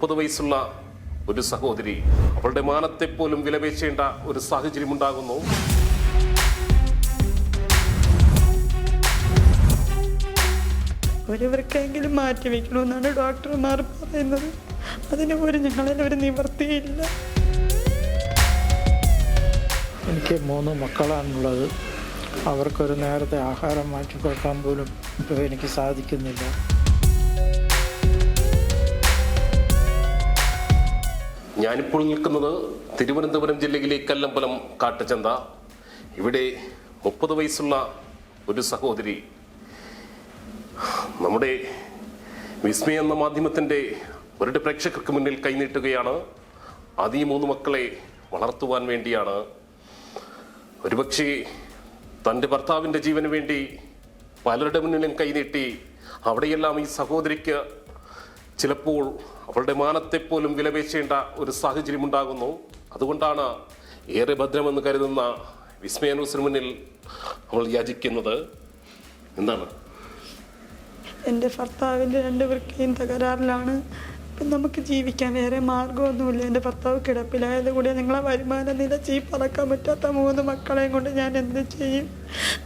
30 വയസ്സുള്ള ഒരു സഹോദരി അവളുടെ മാനത്തെ പോലും വിലപേശേണ്ട ഒരു സാഹചര്യം ഉണ്ടാകുന്നു. ഒരുവർക്കെങ്കിലും മാറ്റിവെക്കണമെന്നാണ് ഡോക്ടർമാർ പറയുന്നത്. അതിന് പോലും ഞങ്ങളിൽ ഒരു നിവൃത്തിയില്ല. എനിക്ക് 3 മക്കളാണുള്ളത്. അവർക്കൊരു നേരത്തെ ആഹാരം മാറ്റി കൊടുക്കാൻ പോലും ഇപ്പോൾ എനിക്ക് സാധിക്കുന്നില്ല. ഞാനിപ്പോൾ നിൽക്കുന്നത് തിരുവനന്തപുരം ജില്ലയിലെ കല്ലമ്പലം കാട്ടുചന്ത. ഇവിടെ 30 വയസ്സുള്ള ഒരു സഹോദരി നമ്മുടെ വിസ്മയ എന്ന മാധ്യമത്തിൻ്റെ അവരുടെ പ്രേക്ഷകർക്ക് മുന്നിൽ കൈനീട്ടുകയാണ്. അത് ഈ 3 മക്കളെ വളർത്തുവാൻ വേണ്ടിയാണ്. ഒരുപക്ഷെ തൻ്റെ ഭർത്താവിൻ്റെ ജീവന് വേണ്ടി പലരുടെ മുന്നിലും കൈനീട്ടി അവിടെയെല്ലാം ഈ സഹോദരിക്ക് ചിലപ്പോൾ അവളുടെ മാനത്തെ പോലും വിലപേശേണ്ട ഒരു സാഹചര്യം ഉണ്ടാകുന്നു. അതുകൊണ്ടാണ് ഏറെ ഭദ്രമെന്ന് കരുതുന്ന വിസ്മയ ന്യൂസിന് മുന്നിൽ അവൾ യാചിക്കുന്നത്. എന്താണ്? എൻ്റെ ഭർത്താവിൻ്റെ 2 വൃക്കയും തകരാറിലാണ്. ഇപ്പം നമുക്ക് ജീവിക്കാൻ വേറെ മാർഗമൊന്നുമില്ല. എൻ്റെ ഭർത്താവ് കിടപ്പിലായത് കൂടി ഞങ്ങളെ വരുമാന നില പറക്കാൻ പറ്റാത്ത 3 മക്കളെയും കൊണ്ട് ഞാൻ എന്ത് ചെയ്യും?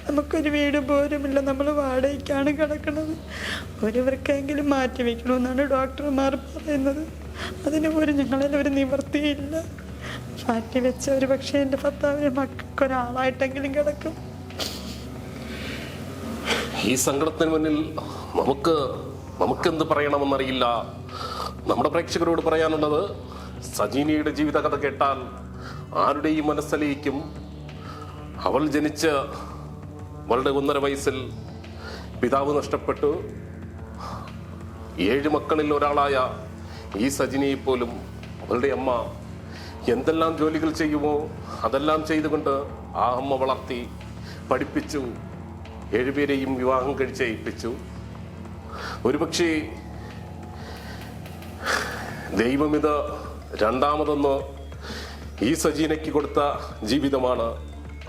നമുക്കൊരു വീട് പോലുമില്ല. നമ്മൾ വാടകയ്ക്കാണ് കിടക്കുന്നത്. ഒരുവർക്കെങ്കിലും മാറ്റിവെക്കണമെന്നാണ് ഡോക്ടർമാർ പറയുന്നത്. അതിന് പോലും ഞങ്ങളിൽ ഒരു നിവൃത്തിയില്ല. മാറ്റിവെച്ച ഒരു പക്ഷേ എൻ്റെ ഭർത്താവിന് മക്കൾക്കൊരാളായിട്ടെങ്കിലും കിടക്കും. ഈ സങ്കടത്തിന് മുന്നിൽ നമുക്കെന്ത് പറയണമെന്നറിയില്ല. നമ്മുടെ പ്രേക്ഷകരോട് പറയാനുള്ളത്, സജീനയുടെ ജീവിതകഥ കേട്ടാൽ ആരുടെയും മനസ്സലിയിക്കും. അവൾ ജനിച്ച് അവളുടെ 1.5 വയസ്സിൽ പിതാവ് നഷ്ടപ്പെട്ടു. 7 മക്കളിൽ ഒരാളായ ഈ സജിനിയെ പോലും അവളുടെ അമ്മ എന്തെല്ലാം ജോലികൾ ചെയ്യുമോ അതെല്ലാം ചെയ്തുകൊണ്ട് ആ അമ്മ വളർത്തി പഠിപ്പിച്ചു. 7 പേരെയും വിവാഹം കഴിച്ചയപ്പിച്ചു. ഒരുപക്ഷെ ദൈവം ഇത് രണ്ടാമതൊന്ന് ഈ സജീനയ്ക്ക് കൊടുത്ത ജീവിതമാണ്.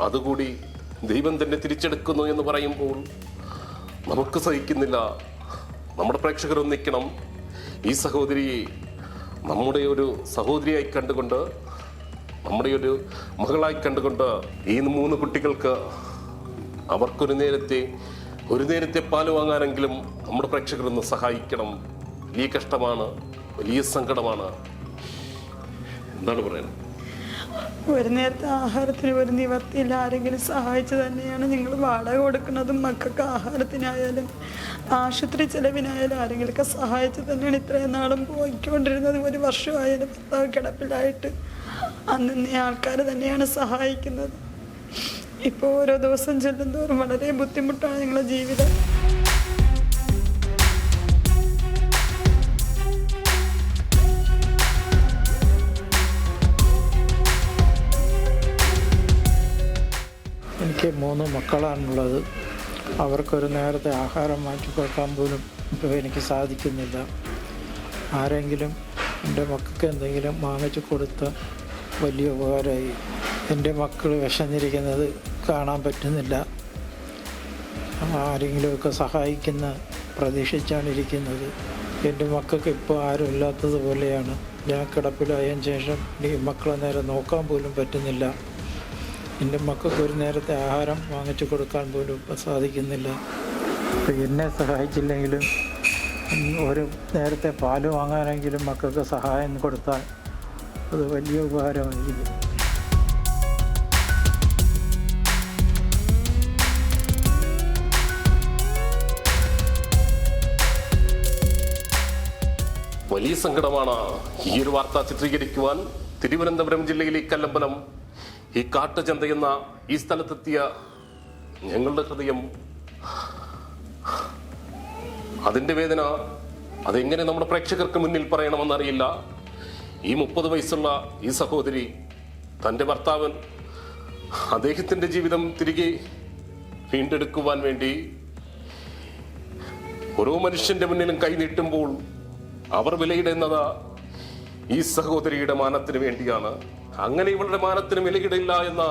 അതുകൂടി ദൈവം തന്നെ തിരിച്ചെടുക്കുന്നു എന്ന് പറയുമ്പോൾ നമുക്ക് സഹിക്കുന്നില്ല. നമ്മുടെ പ്രേക്ഷകർ ഒന്നിക്കണം. ഈ സഹോദരിയെ നമ്മുടെ ഒരു സഹോദരിയായി കണ്ടുകൊണ്ട്, നമ്മുടെ ഒരു മകളായി കണ്ടുകൊണ്ട് ഈ 3 കുട്ടികൾക്ക് അവർക്കൊരു നേരത്തെ പാല് വാങ്ങാനെങ്കിലും നമ്മുടെ പ്രേക്ഷകരൊന്ന് സഹായിക്കണം. വലിയ കഷ്ടമാണ്, വലിയ സങ്കടമാണ്. എന്താണ് പറയുന്നത്? ഒരു നേരത്തെ ആഹാരത്തിന് ഒരു നിവർത്തിയില്ല. ആരെങ്കിലും സഹായിച്ചു തന്നെയാണ് നിങ്ങൾ വാടക കൊടുക്കുന്നതും. മക്കൾക്ക് ആഹാരത്തിനായാലും ആശുപത്രി ചെലവിനായാലും ആരെങ്കിലുമൊക്കെ സഹായിച്ചു തന്നെയാണ് ഇത്രയും നാളും പോയിക്കൊണ്ടിരുന്നത്. 1 വർഷമായാലും ഭർത്താവ് കിടപ്പിലായിട്ട് അന്നേ ആൾക്കാർ തന്നെയാണ് സഹായിക്കുന്നത്. ഇപ്പോൾ ഓരോ ദിവസം ചെല്ലുന്തോറും വളരെ ബുദ്ധിമുട്ടാണ് ഞങ്ങളുടെ ജീവിതം. എനിക്ക് 3 മക്കളാണുള്ളത്. അവർക്കൊരു നേരത്തെ ആഹാരം മാറ്റി കൊടുക്കാൻ പോലും ഇപ്പോൾ എനിക്ക് സാധിക്കുന്നില്ല. ആരെങ്കിലും എൻ്റെ മക്കൾക്ക് എന്തെങ്കിലും വാങ്ങിച്ചു കൊടുത്ത വലിയ ഉപകാരമായി. എൻ്റെ മക്കൾ വിശന്നിരിക്കുന്നത് കാണാൻ പറ്റുന്നില്ല. ആരെങ്കിലുമൊക്കെ സഹായിക്കുന്ന പ്രതീക്ഷിച്ചാണ് ഇരിക്കുന്നത്. എൻ്റെ മക്കൾക്ക് ഇപ്പോൾ ആരും ഇല്ലാത്തതുപോലെയാണ്. ഞാൻ കിടപ്പിലായതിനു ശേഷം ഈ മക്കളെ നേരെ നോക്കാൻ പോലും പറ്റുന്നില്ല. എൻ്റെ മക്കൾക്ക് ഒരു നേരത്തെ ആഹാരം വാങ്ങിച്ചു കൊടുക്കാൻ പോലും ഇപ്പം സാധിക്കുന്നില്ല. ഇപ്പം എന്നെ സഹായിച്ചില്ലെങ്കിലും ഒരു നേരത്തെ പാല് വാങ്ങാനെങ്കിലും മക്കൾക്ക് സഹായം കൊടുത്താൽ അത് വലിയ ഉപകാരമായിരിക്കും. വലിയ സങ്കടമാണ്. ഈ ഒരു വാർത്ത ചിത്രീകരിക്കുവാൻ തിരുവനന്തപുരം ജില്ലയിലെ കല്ലമ്പലം ഈ കാട്ടുചന്ത എന്ന ഈ സ്ഥലത്തെത്തിയ ഞങ്ങളുടെ ഹൃദയം, അതിൻ്റെ വേദന അതെങ്ങനെ നമ്മുടെ പ്രേക്ഷകർക്ക് മുന്നിൽ പറയണമെന്നറിയില്ല. ഈ 30 വയസ്സുള്ള ഈ സഹോദരി തൻ്റെ ഭർത്താവൻ അദ്ദേഹത്തിൻ്റെ ജീവിതം തിരികെ വീണ്ടെടുക്കുവാൻ വേണ്ടി ഓരോ മനുഷ്യന്റെ മുന്നിലും കൈനീട്ടുമ്പോൾ അവർ വിലയിടുന്നത് ഈ സഹോദരിയുടെ മാനത്തിന് വേണ്ടിയാണ്. അങ്ങനെ ഇവളുടെ മാനത്തിന് വിലയിടില്ല എന്ന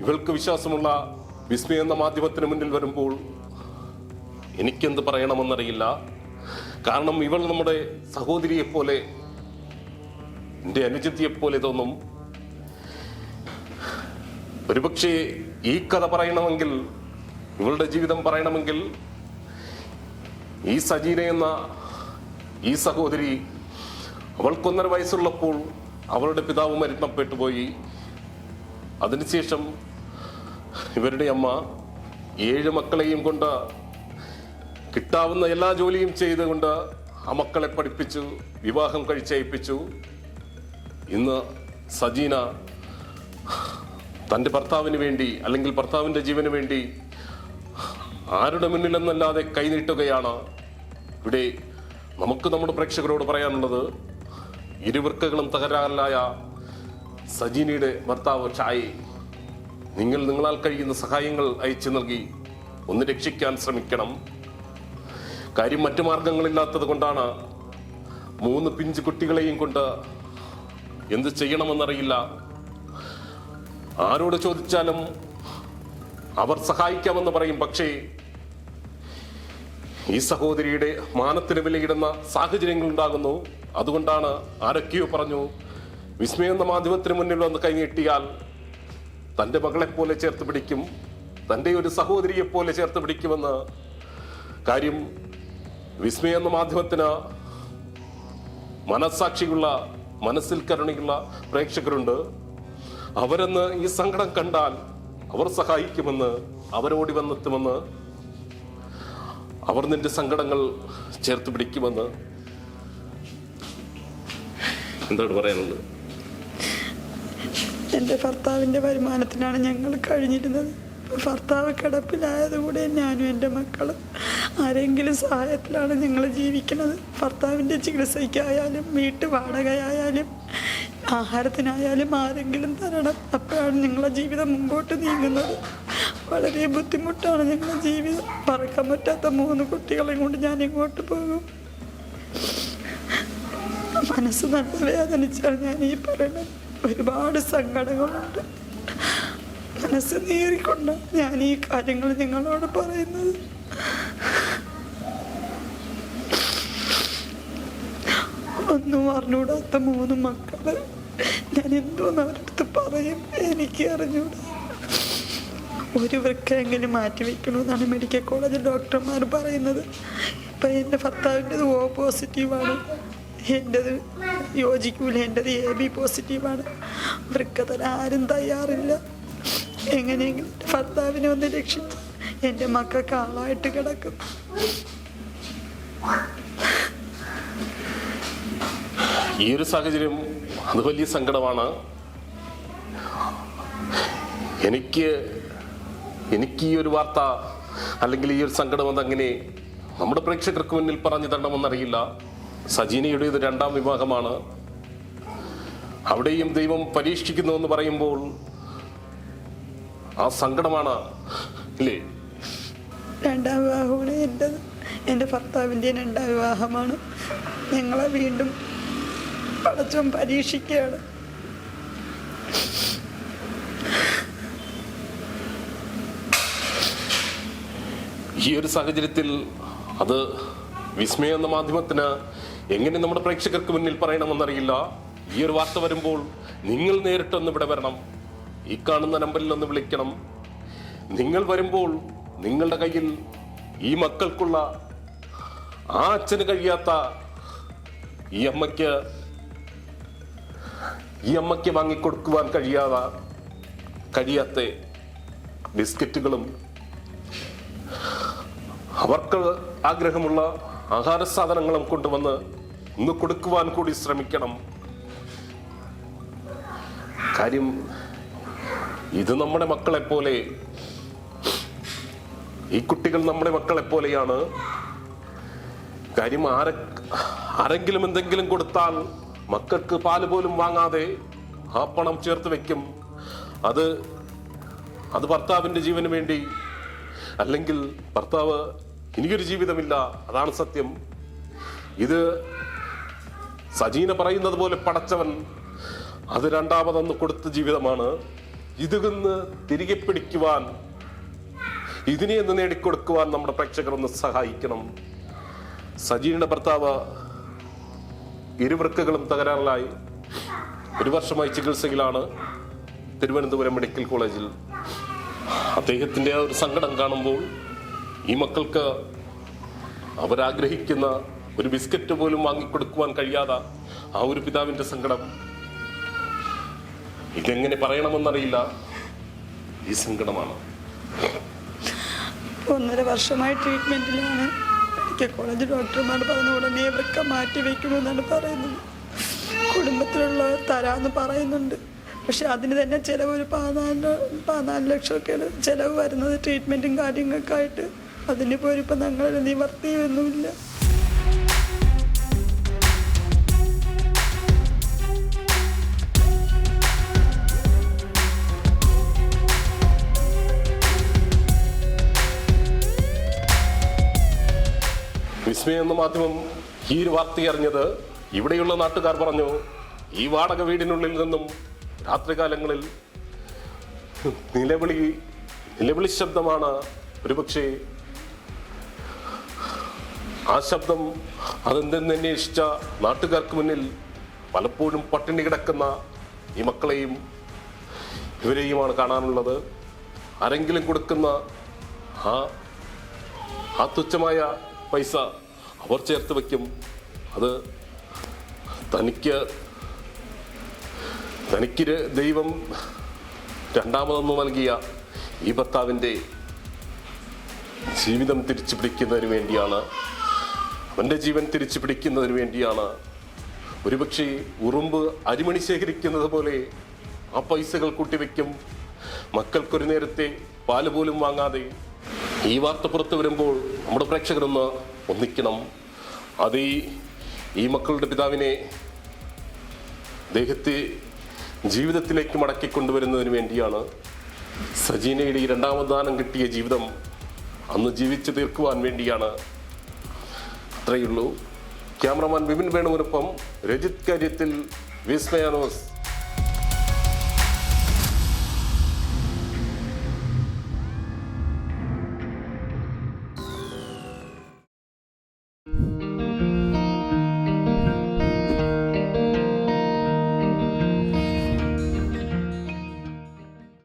ഇവൾക്ക് വിശ്വാസമുള്ള വിസ്മയ എന്ന മാധ്യമത്തിന് മുന്നിൽ വരുമ്പോൾ എനിക്കെന്ത് പറയണമെന്നറിയില്ല. കാരണം ഇവൾ നമ്മുടെ സഹോദരിയെപ്പോലെ, എൻ്റെ അനുജത്തിയെപ്പോലെ തോന്നും. ഒരുപക്ഷെ ഈ കഥ പറയണമെങ്കിൽ, ഇവളുടെ ജീവിതം പറയണമെങ്കിൽ, ഈ സജീന എന്ന ഈ സഹോദരി അവൾക്ക് 1.5 വയസ്സുള്ളപ്പോൾ അവളുടെ പിതാവ് മരണപ്പെട്ടു പോയി. അതിനുശേഷം ഇവരുടെ അമ്മ 7 മക്കളെയും കൊണ്ട് കിട്ടാവുന്ന എല്ലാ ജോലിയും ചെയ്തുകൊണ്ട് ആ മക്കളെ പഠിപ്പിച്ചു, വിവാഹം കഴിച്ചയപ്പിച്ചു. ഇന്ന് സജീന തൻ്റെ ഭർത്താവിന് വേണ്ടി, അല്ലെങ്കിൽ ഭർത്താവിൻ്റെ ജീവന് വേണ്ടി ആരുടെ മുന്നിലെന്നല്ലാതെ കൈനീട്ടുകയാണ്. ഇവിടെ നമുക്ക് നമ്മുടെ പ്രേക്ഷകരോട് പറയാനുള്ളത്, ഇരുവൃക്കകളും തകരാറിലായ സജീനയുടെ ഭർത്താവ് ഷായി, നിങ്ങളാൽ കഴിയുന്ന സഹായങ്ങൾ അയച്ചു നൽകി ഒന്ന് രക്ഷിക്കാൻ ശ്രമിക്കണം. കാര്യം മറ്റു മാർഗങ്ങളില്ലാത്തത് കൊണ്ടാണ്. 3 പിഞ്ചു കുട്ടികളെയും കൊണ്ട് എന്ത് ചെയ്യണമെന്നറിയില്ല. ആരോട് ചോദിച്ചാലും അവർ സഹായിക്കാമെന്ന് പറയും. പക്ഷേ ഈ സഹോദരിയുടെ മാനത്തിന് വിലയിടുന്ന സാഹചര്യങ്ങൾ ഉണ്ടാകുന്നു. അതുകൊണ്ടാണ് ആരൊക്കെയോ പറഞ്ഞു, വിസ്മയ എന്ന മാധ്യമത്തിന് മുന്നിൽ വന്ന് കൈനീട്ടിയാൽ തൻ്റെ മകളെപ്പോലെ ചേർത്ത് പിടിക്കും, തൻ്റെ ഒരു സഹോദരിയെപ്പോലെ ചേർത്ത് പിടിക്കുമെന്ന്. കാര്യം വിസ്മയ എന്ന മാധ്യമത്തിന് മനസ്സാക്ഷിയുള്ള, മനസ്സിൽ കരുണയുള്ള പ്രേക്ഷകരുണ്ട്. അവരെന്ന് ഈ സങ്കടം കണ്ടാൽ അവർ സഹായിക്കുമെന്ന്, അവരോടി വന്നെത്തുമെന്ന്, അവർ നിന്റെ സങ്കടങ്ങൾ ചേർത്ത് പിടിക്കുമെന്ന്. എന്താണ് പറയാനുള്ളത്? എൻ്റെ ഭർത്താവിൻ്റെ വരുമാനത്തിനാണ് ഞങ്ങൾ കഴിഞ്ഞിരുന്നത്. ഭർത്താവ് കിടപ്പിലായതുകൂടെ ഞാനും എൻ്റെ മക്കളും ആരെങ്കിലും സഹായത്തിലാണ് ഞങ്ങൾ ജീവിക്കുന്നത്. ഭർത്താവിൻ്റെ ചികിത്സയ്ക്കായാലും വീട്ടു വാടകയായാലും ആഹാരത്തിനായാലും ആരെങ്കിലും തരണം. അപ്പോഴാണ് ഞങ്ങളുടെ ജീവിതം മുമ്പോട്ട് നീങ്ങുന്നത്. വളരെ ബുദ്ധിമുട്ടാണ് ഞങ്ങളുടെ ജീവിതം. പറക്കാൻ പറ്റാത്ത 3 കുട്ടികളെയും കൊണ്ട് ഞാൻ ഇങ്ങോട്ട് പോകും. മനസ്സ് നല്ല വേദനിച്ചാണ് ഞാൻ ഈ പറയുന്നത്. ഒരുപാട് സങ്കടങ്ങളുണ്ട്. മനസ്സ് നീറിക്കൊണ്ട് ഞാൻ ഈ കാര്യങ്ങൾ നിങ്ങളോട് പറയുന്നത്. ഒന്നും അറിഞ്ഞൂടാത്ത 3 മക്കള്. ഞാൻ എന്തോന്ന് അവരടുത്ത് പറയും, എനിക്ക് അറിഞ്ഞൂടാ. ഒരു വൃക്കയെങ്കിലും മാറ്റിവെക്കണമെന്നാണ് മെഡിക്കൽ കോളേജിൽ ഡോക്ടർമാർ പറയുന്നത്. ഇപ്പം എൻ്റെ ഭർത്താവിൻ്റെത് O പോസിറ്റീവാണ്, എൻ്റെത് യോജിക്കൂല, എൻ്റെത് AB പോസിറ്റീവാണ്. വൃക്ക തരാൻ ആരും തയ്യാറില്ല. എങ്ങനെയെങ്കിലും എൻ്റെ ഭർത്താവിനെ ഒന്ന് രക്ഷിച്ച് എൻ്റെ മക്കൾക്ക് ആളായിട്ട് കിടക്കും. ഈ ഒരു സാഹചര്യം അത് വലിയ സങ്കടമാണ്. എനിക്ക് ഈ ഒരു വാർത്ത, അല്ലെങ്കിൽ ഈ ഒരു സങ്കടം അതങ്ങനെ നമ്മുടെ പ്രേക്ഷകർക്ക് മുന്നിൽ പറഞ്ഞു തരണമെന്നറിയില്ല. സജീനയുടെ ഇത് 2ാം വിവാഹമാണ്. അവിടെയും ദൈവം പരീക്ഷിക്കുന്നു എന്ന് പറയുമ്പോൾ ആ സങ്കടമാണ്, ഇല്ലേ? 2ാം വിവാഹമാണ് എൻ്റെത്. എൻ്റെ ഭർത്താവിൻ്റെ 2ാം വിവാഹമാണ്. ഞങ്ങളെ വീണ്ടും പടച്ചോൻ പരീക്ഷിക്കുകയാണ്. ഈ ഒരു സാഹചര്യത്തിൽ അത് വിസ്മയ എന്ന മാധ്യമത്തിന് എങ്ങനെ നമ്മുടെ പ്രേക്ഷകർക്ക് മുന്നിൽ പറയണമെന്നറിയില്ല. ഈ ഒരു വാർത്ത വരുമ്പോൾ നിങ്ങൾ നേരിട്ടൊന്ന് ഇവിടെ വരണം. ഈ കാണുന്ന നമ്പറിൽ ഒന്ന് വിളിക്കണം. നിങ്ങൾ വരുമ്പോൾ നിങ്ങളുടെ കയ്യിൽ ഈ മക്കൾക്കുള്ള, ആ അച്ഛന് കഴിയാത്ത, ഈ അമ്മയ്ക്ക് വാങ്ങിക്കൊടുക്കുവാൻ കഴിയാത്ത ബിസ്ക്കറ്റുകളും അവർക്ക് ആഗ്രഹമുള്ള ആഹാര സാധനങ്ങളും കൊണ്ടുവന്ന് ഇന്ന് കൊടുക്കുവാൻ കൂടി ശ്രമിക്കണം. കാര്യം ഇത് നമ്മുടെ മക്കളെപ്പോലെ, ഈ കുട്ടികൾ നമ്മുടെ മക്കളെപ്പോലെയാണ്. കാര്യം ആരെങ്കിലും എന്തെങ്കിലും കൊടുത്താൽ മക്കൾക്ക് പാല് പോലും വാങ്ങാതെ ആ പണം ചേർത്ത് വെക്കും. അത് ഭർത്താവിൻ്റെ ജീവന് വേണ്ടി, അല്ലെങ്കിൽ ഭർത്താവ് ഇനിയൊരു ജീവിതമില്ല, അതാണ് സത്യം. ഇത് സജീന പറയുന്നത് പോലെ പടച്ചവൻ അത് 2ാമതൊന്ന് കൊടുത്ത ജീവിതമാണ്. ഇതിന്ന് തിരികെ പിടിക്കുവാൻ, ഇതിനെ ഒന്ന് നേടിക്കൊടുക്കുവാൻ നമ്മുടെ പ്രേക്ഷകർ ഒന്ന് സഹായിക്കണം. സജീനയുടെ ഭർത്താവ് ഇരുവൃക്കകളും തകരാറിലായി 1 വർഷമായി ചികിത്സയിലാണ് തിരുവനന്തപുരം മെഡിക്കൽ കോളേജിൽ. അദ്ദേഹത്തിൻ്റെ ആ ഒരു സങ്കടം കാണുമ്പോൾ ഈ മക്കൾക്ക് അവരാഗ്രഹിക്കുന്ന ഒരു ബിസ്ക്കറ്റ് പോലും വാങ്ങിക്കൊടുക്കുവാൻ കഴിയാതെ ആ ഒരു പിതാവിൻ്റെ സങ്കടം ഇതെങ്ങനെ പറയണമെന്നറിയില്ല. ഈ സങ്കടമാണ്. 1.5 വർഷമായി ട്രീറ്റ്മെൻറ്റിലാണ്. മെഡിക്കൽ കോളേജ് ഡോക്ടർമാർ പറഞ്ഞ ഉടനെ വൃക്ക മാറ്റി വയ്ക്കണമെന്നാണ് പറയുന്നത്. കുടുംബത്തിലുള്ളവർ തരാമെന്ന് പറയുന്നുണ്ട്. പക്ഷെ അതിന് തന്നെ ചിലവ് ഒരു 14 ലക്ഷമൊക്കെയാണ് ചിലവ് വരുന്നത് ട്രീറ്റ്മെൻറ്റും കാര്യങ്ങൾക്കായിട്ട്. അതിന് പോലും ഇപ്പം ഞങ്ങളുടെ നിവർത്തിയൊന്നുമില്ല. വിസ്മയം എന്ന മാധ്യമം ഈ ഒരു വാർത്ത അറിഞ്ഞത് ഇവിടെയുള്ള നാട്ടുകാർ പറഞ്ഞു, ഈ വാടക വീടിനുള്ളിൽ നിന്നും രാത്രികാലങ്ങളിൽ നിലവിളി ശബ്ദമാണ്. ഒരുപക്ഷെ ആ ശബ്ദം അതെന്തെന്നന്വേഷിച്ച നാട്ടുകാർക്ക് മുന്നിൽ പലപ്പോഴും പട്ടിണി കിടക്കുന്ന ഈ മക്കളെയും ഇവരെയുമാണ് കാണാനുള്ളത്. ആരെങ്കിലും കൊടുക്കുന്ന ആ തുച്ഛമായ പൈസ അവർ ചേർത്ത് വയ്ക്കും. അത് തനിക്ക് ദൈവം രണ്ടാമതൊന്നു നൽകിയ ഈ ഭർത്താവിൻ്റെ ജീവിതം തിരിച്ചു പിടിക്കുന്നതിന് വേണ്ടിയാണ്, അവൻ്റെ ജീവൻ തിരിച്ചു പിടിക്കുന്നതിന് വേണ്ടിയാണ്. ഒരുപക്ഷെ ഉറുമ്പ് അരിമണി ശേഖരിക്കുന്നത് പോലെ ആ പൈസകൾ കൂട്ടിവെക്കും. മക്കൾക്കൊരു നേരത്തെ പാല് പോലും വാങ്ങാതെ. ഈ വാർത്ത പുറത്തു വരുമ്പോൾ നമ്മുടെ പ്രേക്ഷകരൊന്ന് ഒന്നിക്കണം. അത് ഈ മക്കളുടെ പിതാവിനെ അദ്ദേഹത്തെ ജീവിതത്തിലേക്ക് മടക്കിക്കൊണ്ടുവരുന്നതിന് വേണ്ടിയാണ്. സജീനയുടെ ഈ 2ാമത് ദാനം കിട്ടിയ ജീവിതം അന്ന് ജീവിച്ചു തീർക്കുവാൻ വേണ്ടിയാണ്. അത്രയുള്ളൂ. ക്യാമറമാൻ വിപിൻ വേണുവിനൊപ്പം രജിത് കാര്യത്തിൽ, വിസ്മയ ന്യൂസ്.